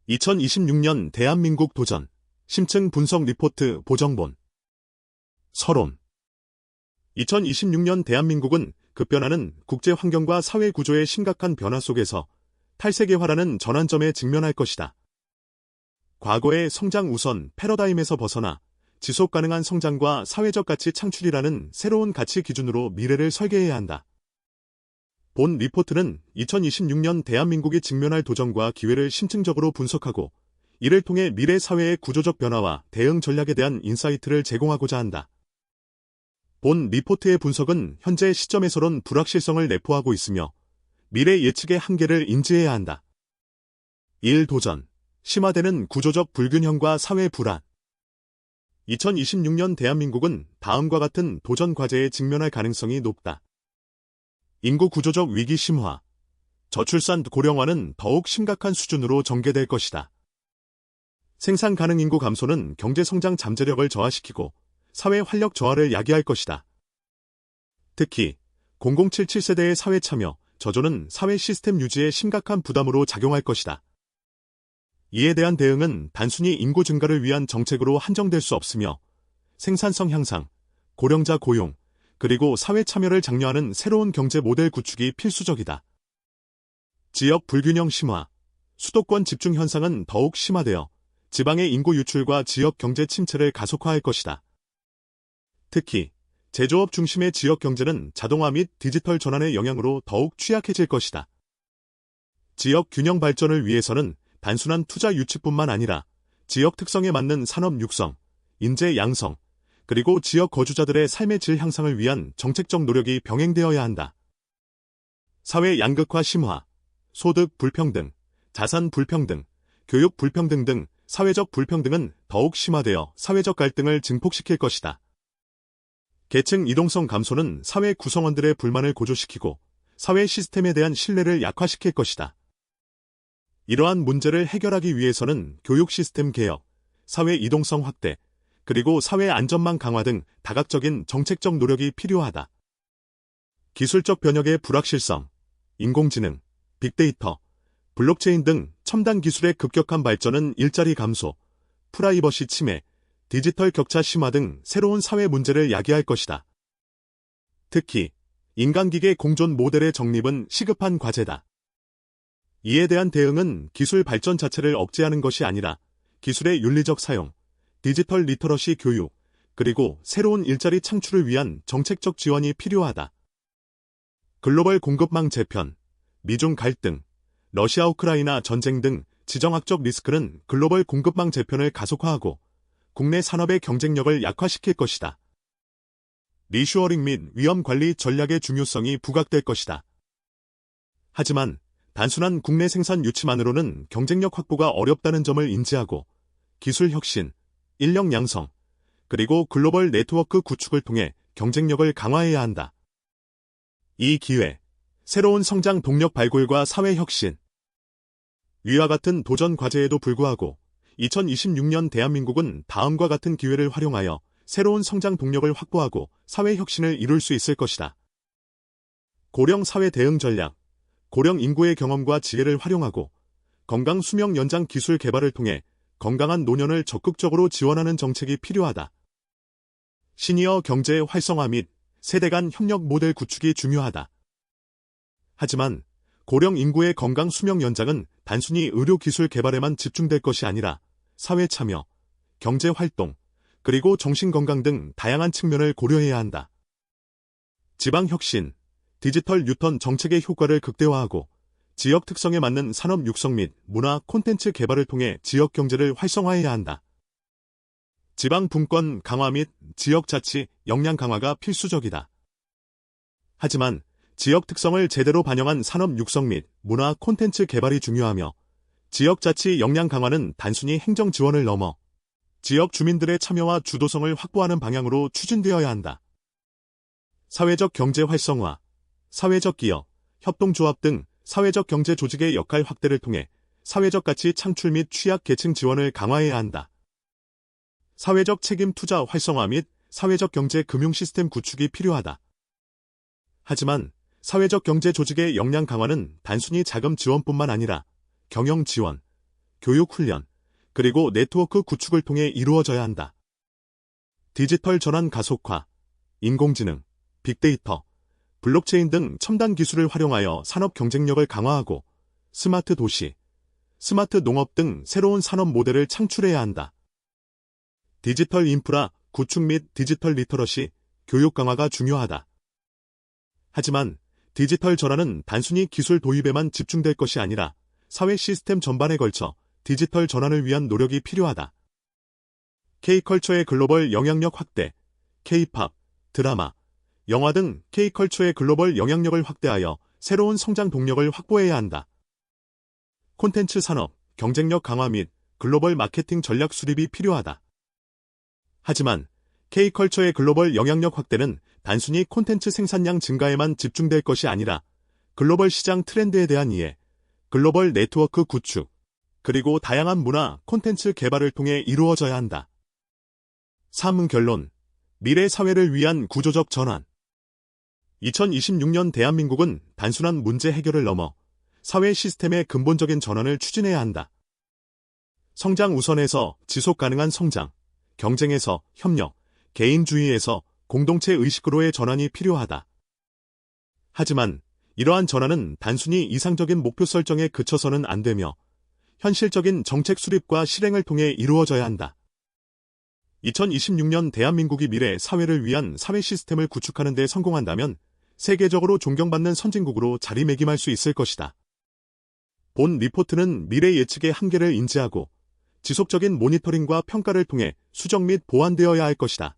2026년 대한민국 도전, 심층 분석 리포트 보정본. 서론. 2026년 대한민국은 급변하는 국제 환경과 사회 구조의 심각한 변화 속에서 탈세계화라는 전환점에 직면할 것이다. 과거의 성장 우선 패러다임에서 벗어나 지속 가능한 성장과 사회적 가치 창출이라는 새로운 가치 기준으로 미래를 설계해야 한다. 본 리포트는 2026년 대한민국이 직면할 도전과 기회를 심층적으로 분석하고 이를 통해 미래 사회의 구조적 변화와 대응 전략에 대한 인사이트를 제공하고자 한다. 본 리포트의 분석은 현재 시점에서론 불확실성을 내포하고 있으며 미래 예측의 한계를 인지해야 한다. 1. 도전. 심화되는 구조적 불균형과 사회 불안. 2026년 대한민국은 다음과 같은 도전 과제에 직면할 가능성이 높다. 인구 구조적 위기 심화. 저출산 고령화는 더욱 심각한 수준으로 전개될 것이다. 생산 가능 인구 감소는 경제 성장 잠재력을 저하시키고 사회 활력 저하를 야기할 것이다. 특히 0077세대의 사회 참여, 저조는 사회 시스템 유지에 심각한 부담으로 작용할 것이다. 이에 대한 대응은 단순히 인구 증가를 위한 정책으로 한정될 수 없으며 생산성 향상, 고령자 고용, 그리고 사회 참여를 장려하는 새로운 경제 모델 구축이 필수적이다. 지역 불균형 심화. 수도권 집중 현상은 더욱 심화되어 지방의 인구 유출과 지역 경제 침체를 가속화할 것이다. 특히 제조업 중심의 지역 경제는 자동화 및 디지털 전환의 영향으로 더욱 취약해질 것이다. 지역 균형 발전을 위해서는 단순한 투자 유치뿐만 아니라 지역 특성에 맞는 산업 육성, 인재 양성, 그리고 지역 거주자들의 삶의 질 향상을 위한 정책적 노력이 병행되어야 한다. 사회 양극화 심화, 소득 불평등, 자산 불평등, 교육 불평등 등 사회적 불평등은 더욱 심화되어 사회적 갈등을 증폭시킬 것이다. 계층 이동성 감소는 사회 구성원들의 불만을 고조시키고 사회 시스템에 대한 신뢰를 약화시킬 것이다. 이러한 문제를 해결하기 위해서는 교육 시스템 개혁, 사회 이동성 확대, 그리고 사회 안전망 강화 등 다각적인 정책적 노력이 필요하다. 기술적 변혁의 불확실성, 인공지능, 빅데이터, 블록체인 등 첨단 기술의 급격한 발전은 일자리 감소, 프라이버시 침해, 디지털 격차 심화 등 새로운 사회 문제를 야기할 것이다. 특히 인간기계 공존 모델의 정립은 시급한 과제다. 이에 대한 대응은 기술 발전 자체를 억제하는 것이 아니라 기술의 윤리적 사용, 디지털 리터러시 교육, 그리고 새로운 일자리 창출을 위한 정책적 지원이 필요하다. 글로벌 공급망 재편, 미중 갈등, 러시아 우크라이나 전쟁 등 지정학적 리스크는 글로벌 공급망 재편을 가속화하고 국내 산업의 경쟁력을 약화시킬 것이다. 리슈어링 및 위험 관리 전략의 중요성이 부각될 것이다. 하지만 단순한 국내 생산 유치만으로는 경쟁력 확보가 어렵다는 점을 인지하고 기술 혁신, 인력 양성, 그리고 글로벌 네트워크 구축을 통해 경쟁력을 강화해야 한다. 이 기회, 새로운 성장 동력 발굴과 사회 혁신. 위와 같은 도전 과제에도 불구하고 2026년 대한민국은 다음과 같은 기회를 활용하여 새로운 성장 동력을 확보하고 사회 혁신을 이룰 수 있을 것이다. 고령 사회 대응 전략. 고령 인구의 경험과 지혜를 활용하고 건강 수명 연장 기술 개발을 통해 건강한 노년을 적극적으로 지원하는 정책이 필요하다. 시니어 경제 활성화 및 세대 간 협력 모델 구축이 중요하다. 하지만 고령 인구의 건강 수명 연장은 단순히 의료 기술 개발에만 집중될 것이 아니라 사회 참여, 경제 활동, 그리고 정신 건강 등 다양한 측면을 고려해야 한다. 지방 혁신, 디지털 뉴턴 정책의 효과를 극대화하고 지역 특성에 맞는 산업 육성 및 문화 콘텐츠 개발을 통해 지역 경제를 활성화해야 한다. 지방 분권 강화 및 지역 자치 역량 강화가 필수적이다. 하지만 지역 특성을 제대로 반영한 산업 육성 및 문화 콘텐츠 개발이 중요하며 지역 자치 역량 강화는 단순히 행정 지원을 넘어 지역 주민들의 참여와 주도성을 확보하는 방향으로 추진되어야 한다. 사회적 경제 활성화, 사회적 기업, 협동조합 등 사회적 경제 조직의 역할 확대를 통해 사회적 가치 창출 및 취약 계층 지원을 강화해야 한다. 사회적 책임 투자 활성화 및 사회적 경제 금융 시스템 구축이 필요하다. 하지만 사회적 경제 조직의 역량 강화는 단순히 자금 지원뿐만 아니라 경영 지원, 교육 훈련, 그리고 네트워크 구축을 통해 이루어져야 한다. 디지털 전환 가속화, 인공지능, 빅데이터, 블록체인 등 첨단 기술을 활용하여 산업 경쟁력을 강화하고 스마트 도시, 스마트 농업 등 새로운 산업 모델을 창출해야 한다. 디지털 인프라 구축 및 디지털 리터러시, 교육 강화가 중요하다. 하지만 디지털 전환은 단순히 기술 도입에만 집중될 것이 아니라 사회 시스템 전반에 걸쳐 디지털 전환을 위한 노력이 필요하다. K컬처의 글로벌 영향력 확대, K-팝, 드라마, 영화 등 K컬처의 글로벌 영향력을 확대하여 새로운 성장 동력을 확보해야 한다. 콘텐츠 산업, 경쟁력 강화 및 글로벌 마케팅 전략 수립이 필요하다. 하지만 K컬처의 글로벌 영향력 확대는 단순히 콘텐츠 생산량 증가에만 집중될 것이 아니라 글로벌 시장 트렌드에 대한 이해, 글로벌 네트워크 구축, 그리고 다양한 문화, 콘텐츠 개발을 통해 이루어져야 한다. 3. 결론. 미래 사회를 위한 구조적 전환. 2026년 대한민국은 단순한 문제 해결을 넘어 사회 시스템의 근본적인 전환을 추진해야 한다. 성장 우선에서 지속 가능한 성장, 경쟁에서 협력, 개인주의에서 공동체 의식으로의 전환이 필요하다. 하지만 이러한 전환은 단순히 이상적인 목표 설정에 그쳐서는 안 되며 현실적인 정책 수립과 실행을 통해 이루어져야 한다. 2026년 대한민국이 미래 사회를 위한 사회 시스템을 구축하는 데 성공한다면 세계적으로 존경받는 선진국으로 자리매김할 수 있을 것이다. 본 리포트는 미래 예측의 한계를 인지하고 지속적인 모니터링과 평가를 통해 수정 및 보완되어야 할 것이다.